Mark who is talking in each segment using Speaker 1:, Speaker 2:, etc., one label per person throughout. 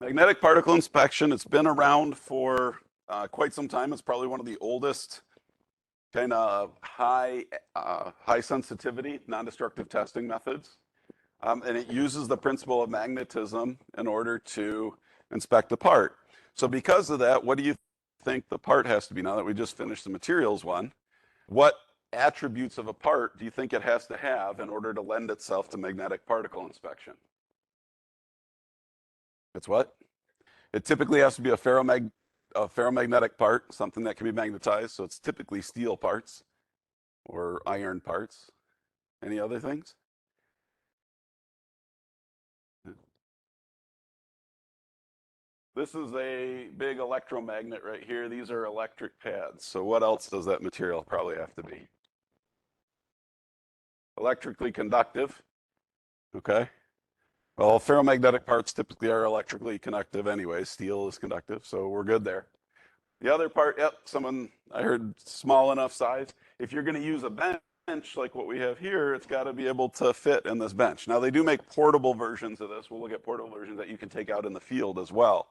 Speaker 1: Magnetic particle inspection, it's been around for quite some time. It's probably one of the oldest kind of high sensitivity, non-destructive testing methods. And it uses the principle of magnetism in order to inspect the part. So because of that, what do you think the part has to be? Now that we just finished the materials one, what attributes of a part do you think it has to have in order to lend itself to magnetic particle inspection? It's what? It typically has to be a ferromagnetic part, something that can be magnetized. So it's typically steel parts or iron parts. Any other things? This is a big electromagnet right here. These are electric pads. So what else does that material probably have to be? Electrically conductive. Okay. Well, ferromagnetic parts typically are electrically conductive anyway. Steel is conductive, so we're good there. The other part, yep, I heard small enough size. If you're going to use a bench like what we have here, it's got to be able to fit in this bench. Now, they do make portable versions of this. We'll look at portable versions that you can take out in the field as well.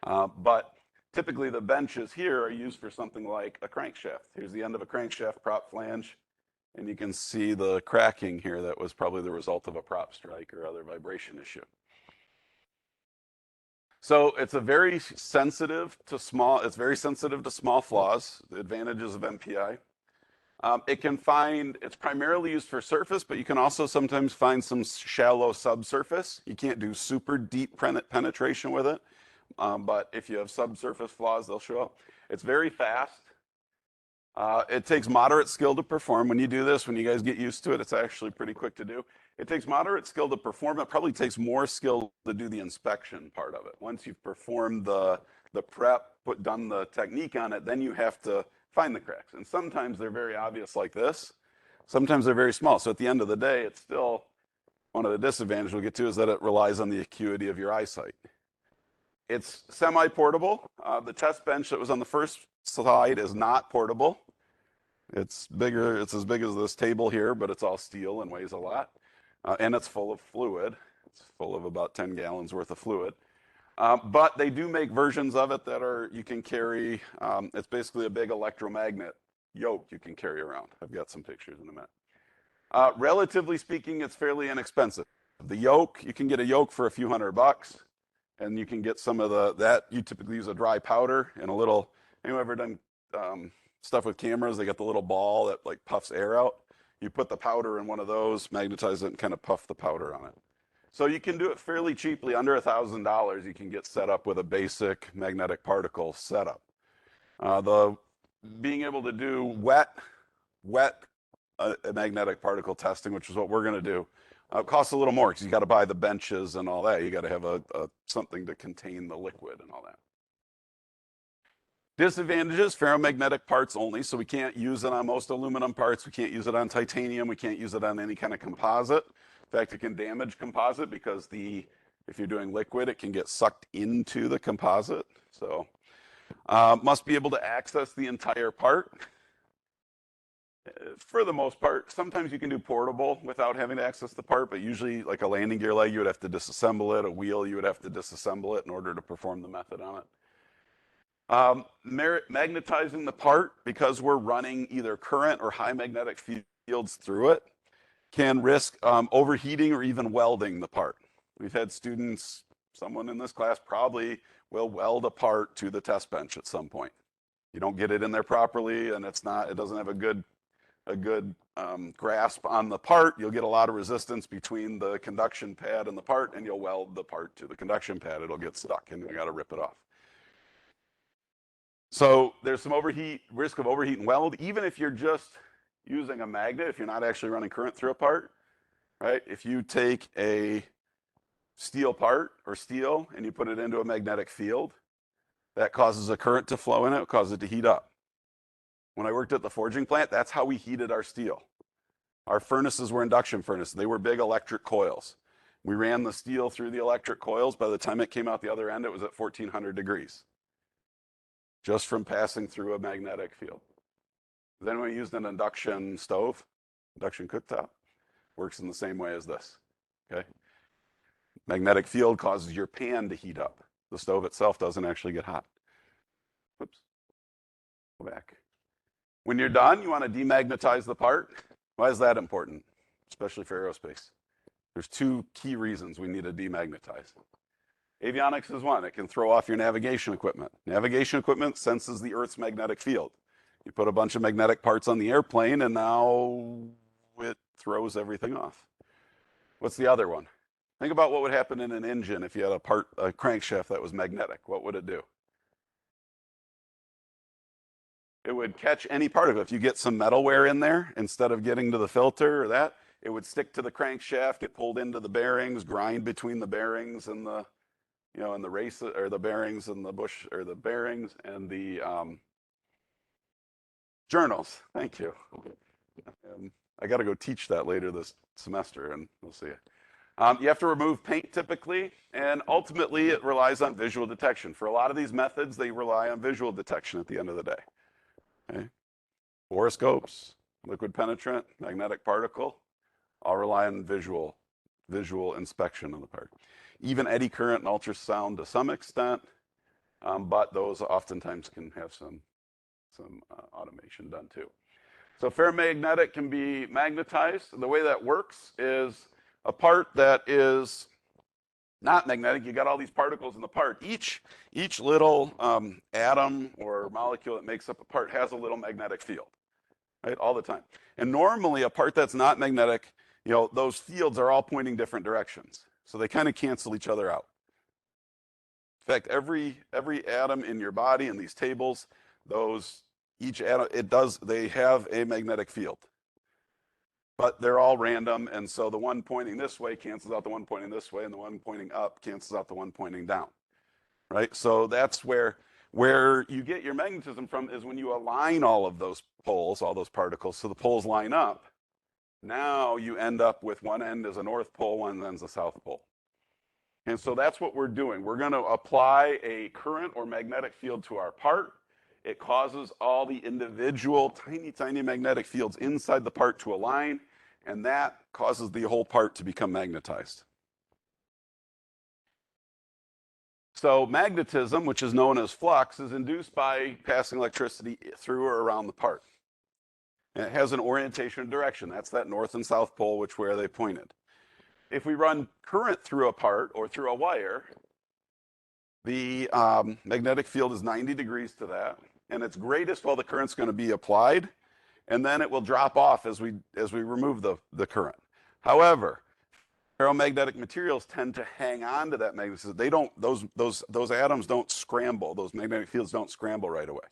Speaker 1: But typically, the benches here are used for something like a crankshaft. Here's the end of a crankshaft prop flange. And you can see the cracking here that was probably the result of a prop strike or other vibration issue. So it's very sensitive to small flaws, the advantages of MPI. It's primarily used for surface, but you can also sometimes find some shallow subsurface. You can't do super deep penetration with it, but if you have subsurface flaws, they'll show up. It's very fast. It takes moderate skill to perform. When you do this, when you guys get used to it, it's actually pretty quick to do. It takes moderate skill to perform. It probably takes more skill to do the inspection part of it. Once you've performed the prep, done the technique on it, then you have to find the cracks. And sometimes they're very obvious like this. Sometimes they're very small. So at the end of the day, it's still one of the disadvantages we'll get to is that it relies on the acuity of your eyesight. It's semi-portable. The test bench that was on the first slide is not portable. It's bigger. It's as big as this table here, but it's all steel and weighs a lot. And it's full of fluid. It's full of about 10 gallons worth of fluid. But they do make versions of it that you can carry. It's basically a big electromagnet yoke you can carry around. I've got some pictures in a minute. Relatively speaking, it's fairly inexpensive. The yoke, you can get a yoke for a few $100, and you can get some of that. You typically use a dry powder and a little. Anyone ever done stuff with cameras? They got the little ball that like puffs air out. You put the powder in one of those, magnetize it, and kind of puff the powder on it. So you can do it fairly cheaply. Under $1,000, you can get set up with a basic magnetic particle setup. Being able to do wet magnetic particle testing, which is what we're going to do, costs a little more because you got to buy the benches and all that. You got to have something to contain the liquid and all that. Disadvantages, ferromagnetic parts only, so we can't use it on most aluminum parts. We can't use it on titanium. We can't use it on any kind of composite. In fact, it can damage composite because if you're doing liquid, it can get sucked into the composite. So must be able to access the entire part. For the most part, sometimes you can do portable without having to access the part, but usually like a landing gear leg, you would have to disassemble it. A wheel, you would have to disassemble it in order to perform the method on it. Magnetizing the part, because we're running either current or high magnetic fields through it, can risk overheating or even welding the part. We've had students, someone in this class probably will weld a part to the test bench at some point. You don't get it in there properly, and it doesn't have a good grasp on the part. You'll get a lot of resistance between the conduction pad and the part, and you'll weld the part to the conduction pad. It'll get stuck, and you got to rip it off. So there's some risk of overheat and weld, even if you're just using a magnet, if you're not actually running current through a part, right? If you take a steel part or steel and you put it into a magnetic field, that causes a current to flow in it, causes it to heat up. When I worked at the forging plant, that's how we heated our steel. Our furnaces were induction furnaces. They were big electric coils. We ran the steel through the electric coils. By the time it came out the other end, it was at 1400 degrees. Just from passing through a magnetic field. Then we used an induction stove, induction cooktop. Works in the same way as this, okay? Magnetic field causes your pan to heat up. The stove itself doesn't actually get hot. Whoops. Go back. When you're done, you want to demagnetize the part. Why is that important, especially for aerospace? There's two key reasons we need to demagnetize. Avionics is one. It can throw off your navigation equipment. Navigation equipment senses the Earth's magnetic field. You put a bunch of magnetic parts on the airplane, and now it throws everything off. What's the other one? Think about what would happen in an engine if you had a crankshaft that was magnetic. What would it do? It would catch any part of it. If you get some metal wear in there, instead of getting to the filter or that, it would stick to the crankshaft, get pulled into the bearings, grind between the bearings and the, and the race, or the bearings and the bush, or the bearings and the journals. Thank you. I got to go teach that later this semester, and we'll see. You have to remove paint typically, and ultimately it relies on visual detection. For a lot of these methods, they rely on visual detection at the end of the day. Okay. Borescopes, liquid penetrant, magnetic particle, all rely on visual inspection of the part. Even eddy current and ultrasound to some extent, but those oftentimes can have some automation done too. So ferromagnetic can be magnetized. The way that works is a part that is not magnetic, you got all these particles in the part. Each little atom or molecule that makes up a part has a little magnetic field, right, all the time. And normally a part that's not magnetic, those fields are all pointing different directions. So they kind of cancel each other out. In fact, every atom in your body in these tables, each atom, they have a magnetic field. But they're all random, and so the one pointing this way cancels out the one pointing this way, and the one pointing up cancels out the one pointing down, right? So that's where you get your magnetism from, is when you align all of those poles, all those particles, so the poles line up. Now you end up with one end as a north pole, one end's a south pole. And so that's what we're doing. We're going to apply a current or magnetic field to our part. It causes all the individual tiny, tiny magnetic fields inside the part to align, and that causes the whole part to become magnetized. So magnetism, which is known as flux, is induced by passing electricity through or around the part. And it has an orientation and direction. That's that north and south pole, where they pointed. If we run current through a part or through a wire, the magnetic field is 90 degrees to that, and it's greatest while the current's going to be applied, and then it will drop off as we remove the current. However, ferromagnetic materials tend to hang on to that magnetism. They don't; those atoms don't scramble. Those magnetic fields don't scramble right away.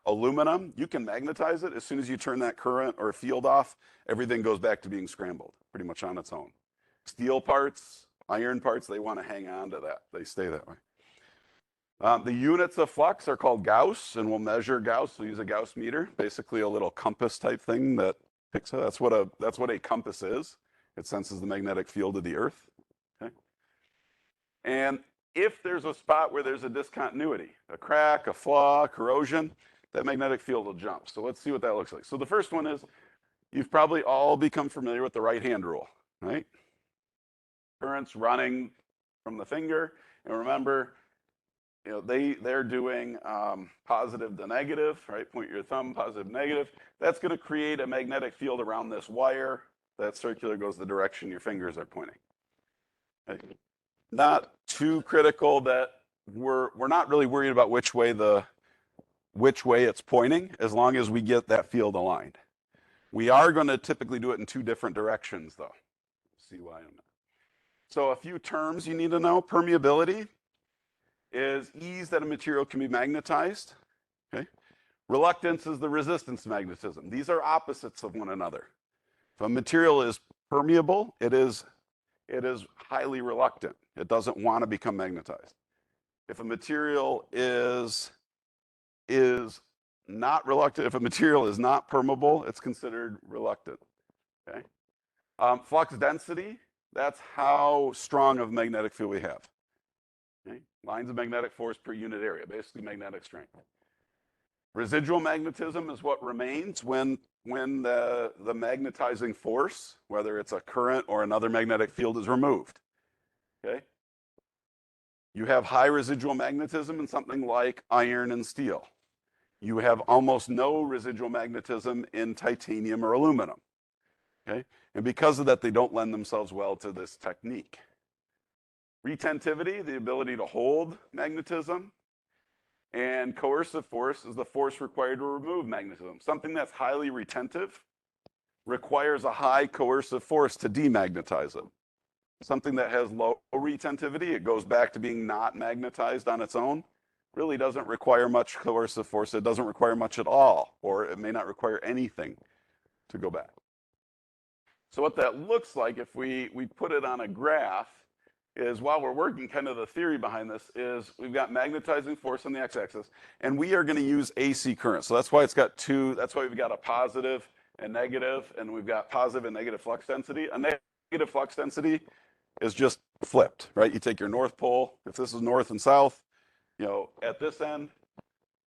Speaker 1: Aluminum, you can magnetize it. As soon as you turn that current or field off, everything goes back to being scrambled, pretty much on its own. Steel parts, iron parts, they want to hang on to that. They stay that way. The units of flux are called Gauss, and we'll measure Gauss. We'll use a Gauss meter, basically a little compass type thing that picks it. That's what a compass is. It senses the magnetic field of the Earth. Okay. And if there's a spot where there's a discontinuity, a crack, a flaw, corrosion, that magnetic field will jump. So let's see what that looks like. So the first one is, you've probably all become familiar with the right-hand rule, right? Currents running from the finger, and remember, they're doing positive to negative, right? Point your thumb, positive, negative. That's going to create a magnetic field around this wire. That circular goes the direction your fingers are pointing. Okay. Not too critical that we're not really worried about which way it's pointing, as long as we get that field aligned. We are going to typically do it in two different directions, though. See why in a minute. So a few terms you need to know. Permeability is ease that a material can be magnetized. Okay. Reluctance is the resistance to magnetism. These are opposites of one another. If a material is permeable, it is highly reluctant. It doesn't want to become magnetized. If a material is not reluctant, if a material is not permeable, it's considered reluctant. Okay. Flux density, that's how strong of a magnetic field we have. Okay. Lines of magnetic force per unit area, basically magnetic strength. Residual magnetism is what remains when the magnetizing force, whether it's a current or another magnetic field, is removed. Okay. You have high residual magnetism in something like iron and steel. You have almost no residual magnetism in titanium or aluminum. Okay? And because of that, they don't lend themselves well to this technique. Retentivity, the ability to hold magnetism, and coercive force is the force required to remove magnetism. Something that's highly retentive requires a high coercive force to demagnetize it. Something that has low retentivity, it goes back to being not magnetized on its own, really doesn't require much coercive force. It doesn't require much at all, or it may not require anything to go back. So what that looks like if we put it on a graph is, while we're working, kind of the theory behind this is we've got magnetizing force on the x-axis, and we are going to use AC current. So that's why it's got two, that's why we've got a positive and negative, and we've got positive and negative flux density. A negative flux density is just flipped, right? You take your north pole, if this is north and south, you know, at this end,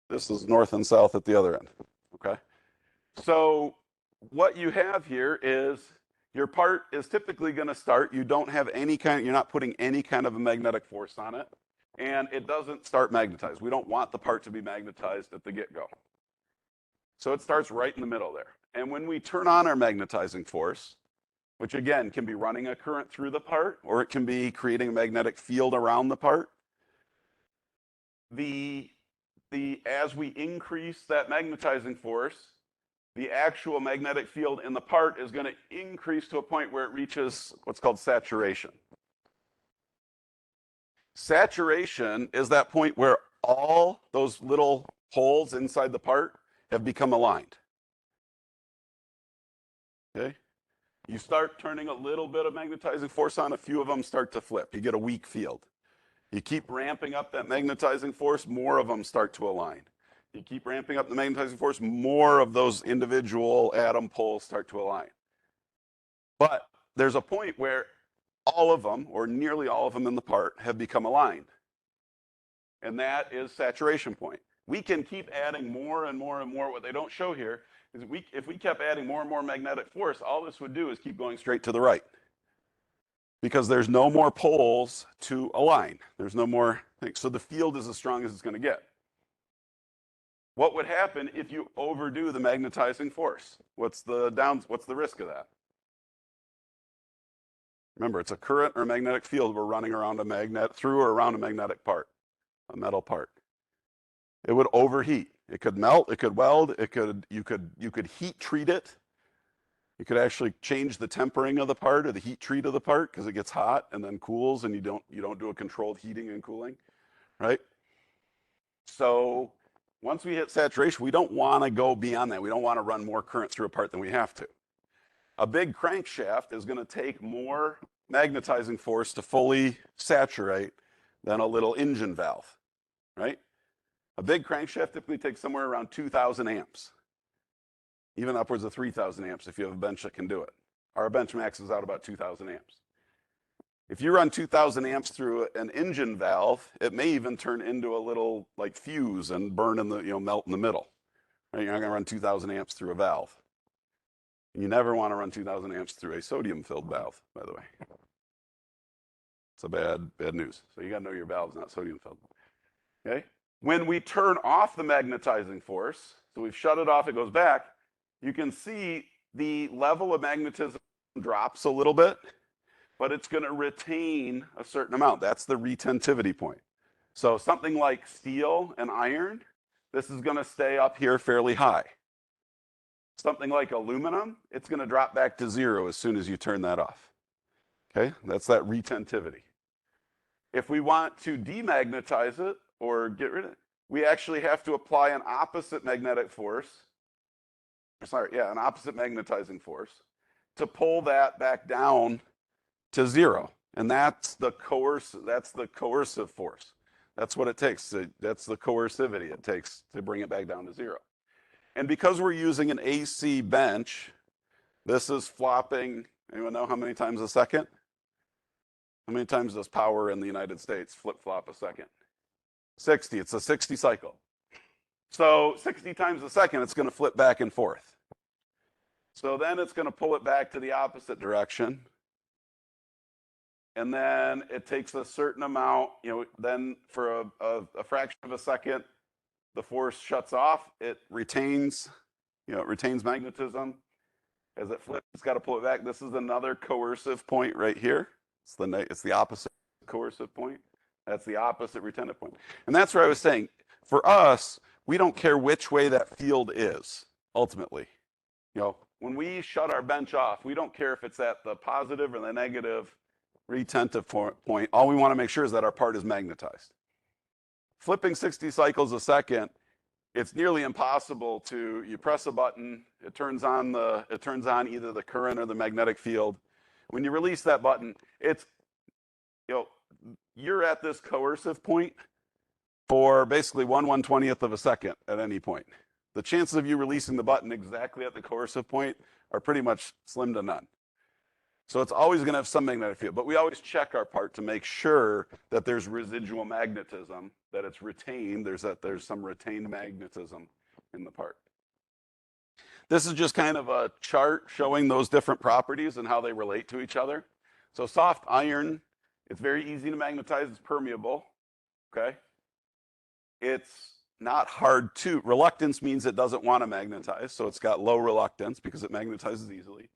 Speaker 1: this is north and south at the other end, okay? So what you have here is your part is typically going to start, you don't have any kind, you're not putting any kind of a magnetic force on it, and it doesn't start magnetized. We don't want the part to be magnetized at the get-go. So it starts right in the middle there. And when we turn on our magnetizing force, which again can be running a current through the part, or it can be creating a magnetic field around the part, as we increase that magnetizing force, the actual magnetic field in the part is going to increase to a point where it reaches what's called saturation. Saturation is that point where all those little holes inside the part have become aligned. Okay? You start turning a little bit of magnetizing force on, a few of them start to flip. You get a weak field. You keep ramping up that magnetizing force, more of them start to align. You keep ramping up the magnetizing force, more of those individual atom poles start to align. But there's a point where all of them, or nearly all of them in the part, have become aligned. And that is saturation point. We can keep adding more and more and more. What they don't show here is if we kept adding more and more magnetic force, all this would do is keep going straight to the right. Because there's no more poles to align. There's no more things. So the field is as strong as it's going to get. What would happen if you overdo the magnetizing force? What's the risk of that? Remember, it's a current or magnetic field we're running around through or around a magnetic part, a metal part. It would overheat. It could melt, it could weld, you could heat treat it. You could actually change the tempering of the part or the heat treat of the part because it gets hot and then cools, and you don't do a controlled heating and cooling, right? So once we hit saturation, we don't want to go beyond that. We don't want to run more current through a part than we have to. A big crankshaft is going to take more magnetizing force to fully saturate than a little engine valve, right? A big crankshaft typically takes somewhere around 2,000 amps, even upwards of 3,000 amps if you have a bench that can do it. Our bench maxes out about 2,000 amps. If you run 2,000 amps through an engine valve, it may even turn into a little like fuse and burn in the, melt in the middle. Right? You're not going to run 2,000 amps through a valve. You never want to run 2,000 amps through a sodium-filled valve, by the way. It's a bad news. So you got to know your valve's not sodium-filled. Okay? When we turn off the magnetizing force, so we've shut it off, it goes back, you can see the level of magnetism drops a little bit, but it's going to retain a certain amount. That's the retentivity point. So something like steel and iron, this is going to stay up here fairly high. Something like aluminum, it's going to drop back to zero as soon as you turn that off. Okay, that's that retentivity. If we want to demagnetize it or get rid of it, we actually have to apply an opposite magnetic force. An opposite magnetizing force to pull that back down to zero. And that's the coercive force. That's what it takes. That's the coercivity it takes to bring it back down to zero. And because we're using an AC bench, this is flopping, anyone know how many times a second? How many times does power in the United States flip-flop a second? 60, it's a 60 cycle. So 60 times a second, it's going to flip back and forth. So then it's going to pull it back to the opposite direction. and then it takes a certain amount, then for a fraction of a second, the force shuts off. It retains, it retains magnetism. As it flips, it's got to pull it back. This is another coercive point right here. It's the opposite coercive point. That's the opposite retentive point. And that's where I was saying, for us, we don't care which way that field is, ultimately. When we shut our bench off, we don't care if it's at the positive or the negative retentive point. All we want to make sure is that our part is magnetized. Flipping 60 cycles a second, it's nearly impossible you press a button, it turns on either the current or the magnetic field. When you release that button, you're at this coercive point for basically 1/120th of a second at any point. The chances of you releasing the button exactly at the coercive point are pretty much slim to none. So it's always going to have some magnetic field, but we always check our part to make sure that there's residual magnetism, that it's retained, there's some retained magnetism in the part. This is just kind of a chart showing those different properties and how they relate to each other. So soft iron, it's very easy to magnetize, it's permeable, okay? It's not hard to, reluctance means it doesn't want to magnetize, so it's got low reluctance because it magnetizes easily.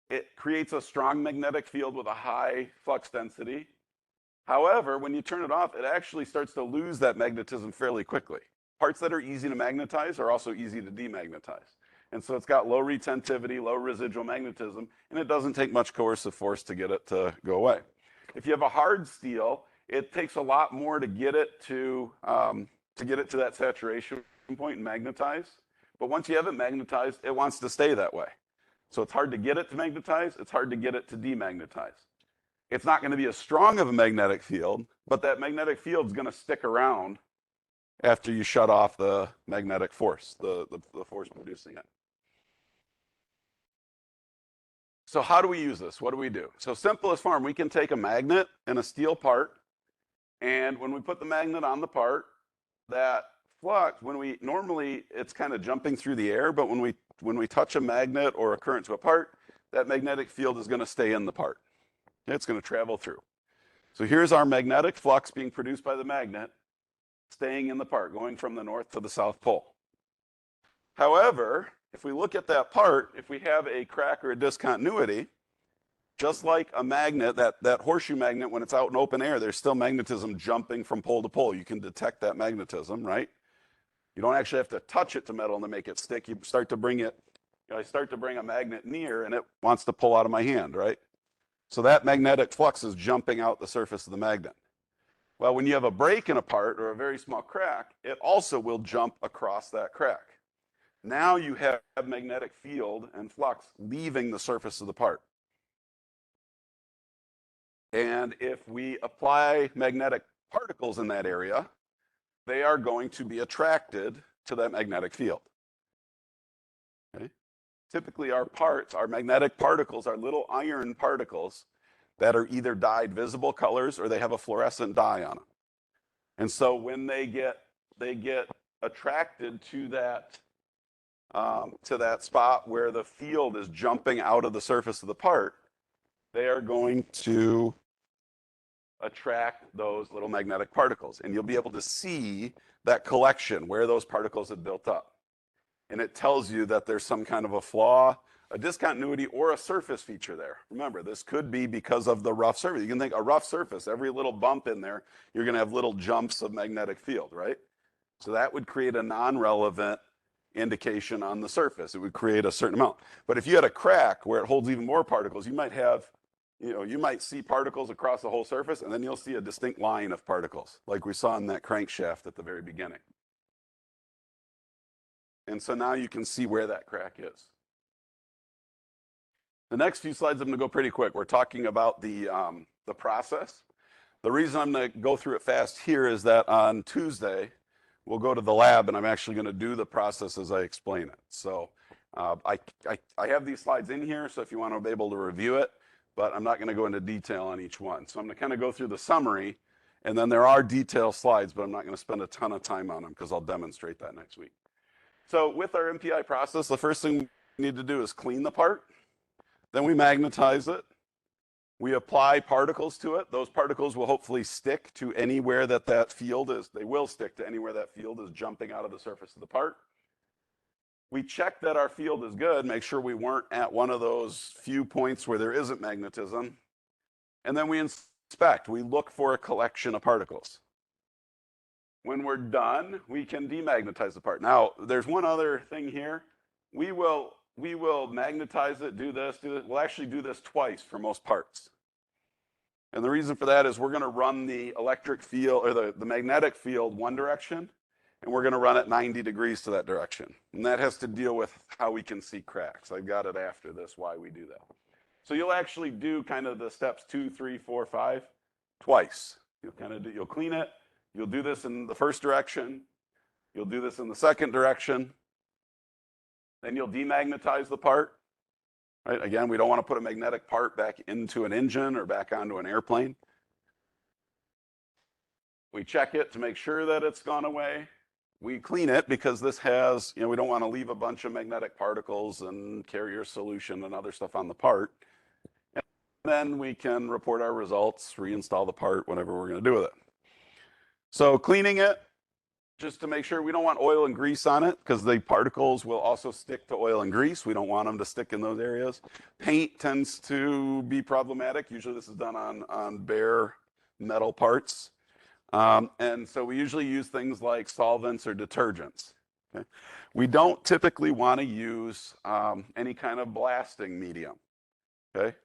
Speaker 1: It creates a strong magnetic field with a high flux density. However, when you turn it off, it actually starts to lose that magnetism fairly quickly. Parts that are easy to magnetize are also easy to demagnetize. And so it's got low retentivity, low residual magnetism, and it doesn't take much coercive force to get it to go away. If you have a hard steel, it takes a lot more to get it to that saturation point and magnetize. But once you have it magnetized, it wants to stay that way. So it's hard to get it to magnetize, it's hard to get it to demagnetize. It's not going to be as strong of a magnetic field, but that magnetic field is going to stick around after you shut off the magnetic force, the force producing it. So how do we use this? What do we do? So simplest form, we can take a magnet and a steel part, and when we put the magnet on the part, that flux, normally it's kind of jumping through the air, but when we touch a magnet or a current to a part, that magnetic field is going to stay in the part. It's going to travel through. So here's our magnetic flux being produced by the magnet, staying in the part, going from the north to the south pole. However, if we look at that part, if we have a crack or a discontinuity, just like a magnet, that horseshoe magnet, when it's out in open air, there's still magnetism jumping from pole to pole. You can detect that magnetism, right? You don't actually have to touch it to metal to make it stick. You start to bring it, I start to bring a magnet near and it wants to pull out of my hand, right? So that magnetic flux is jumping out the surface of the magnet. Well, when you have a break in a part or a very small crack, it also will jump across that crack. Now you have magnetic field and flux leaving the surface of the part. And if we apply magnetic particles in that area, they are going to be attracted to that magnetic field. Okay? Typically our parts, our magnetic particles, are little iron particles that are either dyed visible colors or they have a fluorescent dye on them. And so when they get attracted to that spot where the field is jumping out of the surface of the part, they are going to attract those little magnetic particles. And you'll be able to see that collection where those particles have built up. And it tells you that there's some kind of a flaw, a discontinuity, or a surface feature there. Remember, this could be because of the rough surface. You can think a rough surface, every little bump in there, you're going to have little jumps of magnetic field, right? So that would create a non-relevant indication on the surface. It would create a certain amount. But if you had a crack where it holds even more particles, you might have, you might see particles across the whole surface, and then you'll see a distinct line of particles, like we saw in that crankshaft at the very beginning. And so now you can see where that crack is. The next few slides, I'm going to go pretty quick. We're talking about the process. The reason I'm going to go through it fast here is that on Tuesday, we'll go to the lab, and I'm actually going to do the process as I explain it. So I have these slides in here, so if you want to be able to review it, but I'm not going to go into detail on each one. So I'm going to kind of go through the summary, and then there are detailed slides, but I'm not going to spend a ton of time on them because I'll demonstrate that next week. So with our MPI process, the first thing we need to do is clean the part. Then we magnetize it. We apply particles to it. Those particles will hopefully stick to anywhere that field is. They will stick to anywhere that field is jumping out of the surface of the part. We check that our field is good, make sure we weren't at one of those few points where there isn't magnetism. And then we inspect. We look for a collection of particles. When we're done, we can demagnetize the part. Now, there's one other thing here. We will magnetize it, do this. We'll actually do this twice for most parts. And the reason for that is we're going to run the electric field or the magnetic field one direction, and we're going to run it 90 degrees to that direction. And that has to deal with how we can see cracks. I've got it after this, why we do that. So you'll actually do kind of the steps 2, 3, 4, 5 twice. You'll clean it. You'll do this in the first direction. You'll do this in the second direction. Then you'll demagnetize the part. Right? Again, we don't want to put a magnetic part back into an engine or back onto an airplane. We check it to make sure that it's gone away. We clean it because this has, we don't want to leave a bunch of magnetic particles and carrier solution and other stuff on the part. And then we can report our results, reinstall the part, whatever we're going to do with it. So cleaning it, just to make sure we don't want oil and grease on it because the particles will also stick to oil and grease. We don't want them to stick in those areas. Paint tends to be problematic. Usually this is done on bare metal parts. And so we usually use things like solvents or detergents. Okay? We don't typically want to use any kind of blasting medium. Okay?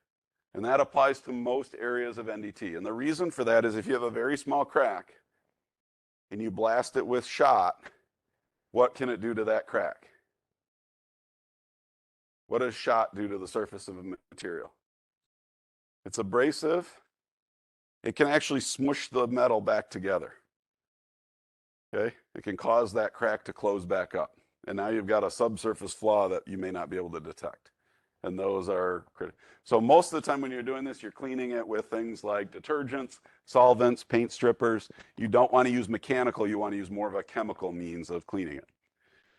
Speaker 1: And that applies to most areas of NDT. And the reason for that is if you have a very small crack, and you blast it with shot, what can it do to that crack? What does shot do to the surface of a material? It's abrasive. It can actually smush the metal back together. Okay? It can cause that crack to close back up. And now you've got a subsurface flaw that you may not be able to detect. And those are critical. So most of the time when you're doing this, you're cleaning it with things like detergents, solvents, paint strippers. You don't want to use mechanical. You want to use more of a chemical means of cleaning it.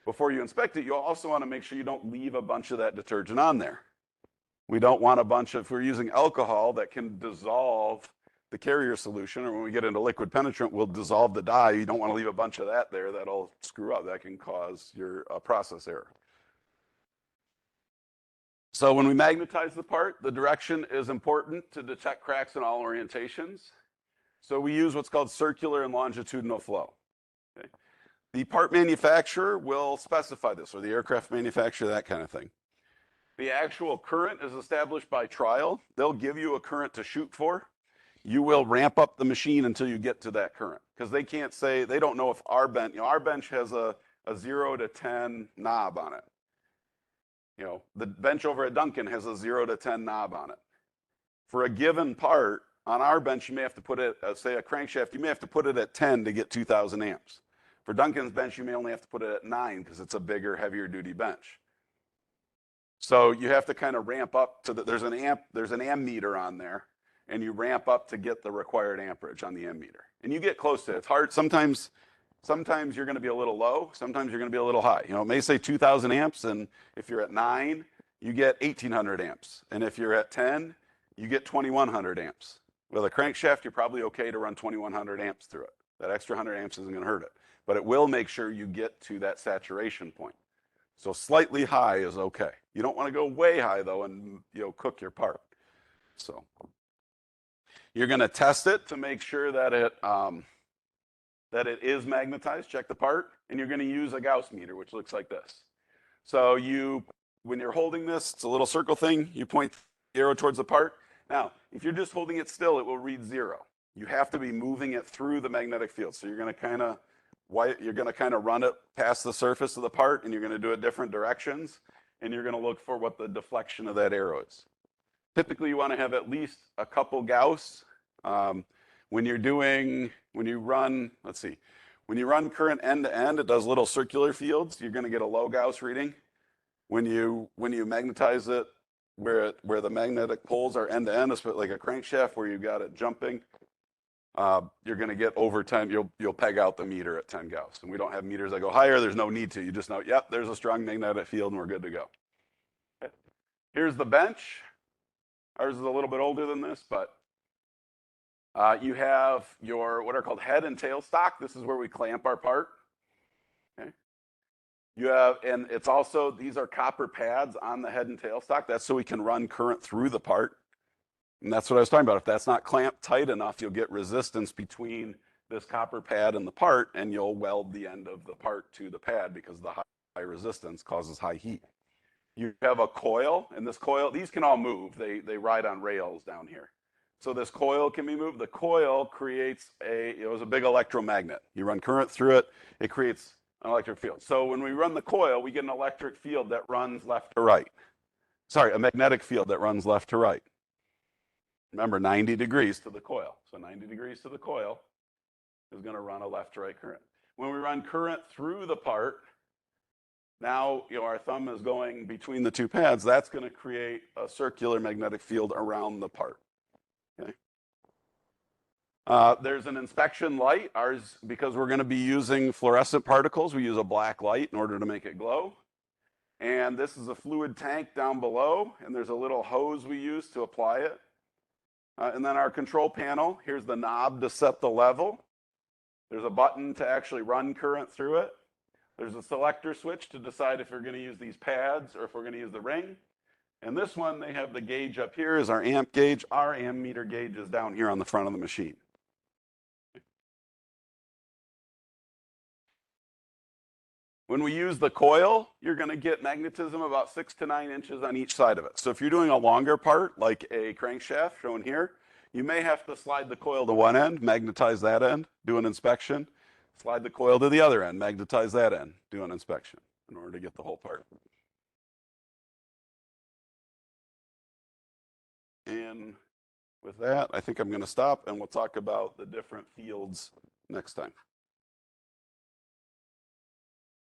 Speaker 1: Before you inspect it, you also want to make sure you don't leave a bunch of that detergent on there. We don't want a bunch of, if we're using alcohol that can dissolve the carrier solution, or when we get into liquid penetrant, we'll dissolve the dye. You don't want to leave a bunch of that there. That'll screw up. That can cause your process error. So when we magnetize the part, the direction is important to detect cracks in all orientations. So we use what's called circular and longitudinal flow. Okay? The part manufacturer will specify this, or the aircraft manufacturer, that kind of thing. The actual current is established by trial. They'll give you a current to shoot for. You will ramp up the machine until you get to that current. Because they can't say, they don't know if our bench, our bench has a 0 to 10 knob on it. The bench over at Duncan has a 0 to 10 knob on it. For a given part, on our bench, you may have to put it, say a crankshaft, you may have to put it at 10 to get 2,000 amps. For Duncan's bench, you may only have to put it at 9 because it's a bigger, heavier duty bench. So you have to kind of ramp up to there's an ammeter on there, and you ramp up to get the required amperage on the ammeter. And you get close to it. It's hard. Sometimes you're going to be a little low. Sometimes you're going to be a little high. It may say 2,000 amps, and if you're at 9, you get 1,800 amps. And if you're at 10, you get 2,100 amps. With a crankshaft, you're probably okay to run 2,100 amps through it. That extra 100 amps isn't going to hurt it. But it will make sure you get to that saturation point. So slightly high is okay. You don't want to go way high, though, and cook your part. So you're going to test it to make sure that it is magnetized. Check the part, and you're going to use a Gauss meter, which looks like this. So when you're holding this, it's a little circle thing. You point the arrow towards the part. Now, if you're just holding it still, it will read 0. You have to be moving it through the magnetic field. So you're going to kind of run it past the surface of the part, and you're going to do it different directions, and you're going to look for what the deflection of that arrow is. Typically, you want to have at least a couple Gauss. When you run current end to end, it does little circular fields. You're going to get a low Gauss reading. When you magnetize it, where the magnetic poles are end to end, like a crankshaft where you've got it jumping, you're going to get over 10. You'll peg out the meter at 10 Gauss. And we don't have meters that go higher. There's no need to. You just know, yep, there's a strong magnetic field, and we're good to go. Okay. Here's the bench. Ours is a little bit older than this, but you have your what are called head and tail stock. This is where we clamp our part. Okay. You have, and it's also, these are copper pads on the head and tail stock. That's so we can run current through the part. And that's what I was talking about. If that's not clamped tight enough, you'll get resistance between this copper pad and the part, and you'll weld the end of the part to the pad because the high resistance causes high heat. You have a coil, and this coil, these can all move. They ride on rails down here. So this coil can be moved. The coil creates it was a big electromagnet. You run current through it, it creates an electric field. So when we run the coil, we get an electric field that runs left to right. Sorry, a magnetic field that runs left to right. Remember, 90 degrees to the coil. So 90 degrees to the coil is going to run a left to right current. When we run current through the part, now our thumb is going between the two pads. That's going to create a circular magnetic field around the part. Okay. There's an inspection light. Ours, because we're going to be using fluorescent particles, we use a black light in order to make it glow. And this is a fluid tank down below, and there's a little hose we use to apply it. And then our control panel, here's the knob to set the level. There's a button to actually run current through it. There's a selector switch to decide if we're going to use these pads or if we're going to use the ring. And this one, they have the gauge up here is our amp gauge. Our ammeter gauge is down here on the front of the machine. When we use the coil, you're going to get magnetism about 6 to 9 inches on each side of it. So if you're doing a longer part, like a crankshaft shown here, you may have to slide the coil to one end, magnetize that end, do an inspection, slide the coil to the other end, magnetize that end, do an inspection in order to get the whole part. And with that, I think I'm going to stop, and we'll talk about the different fields next time.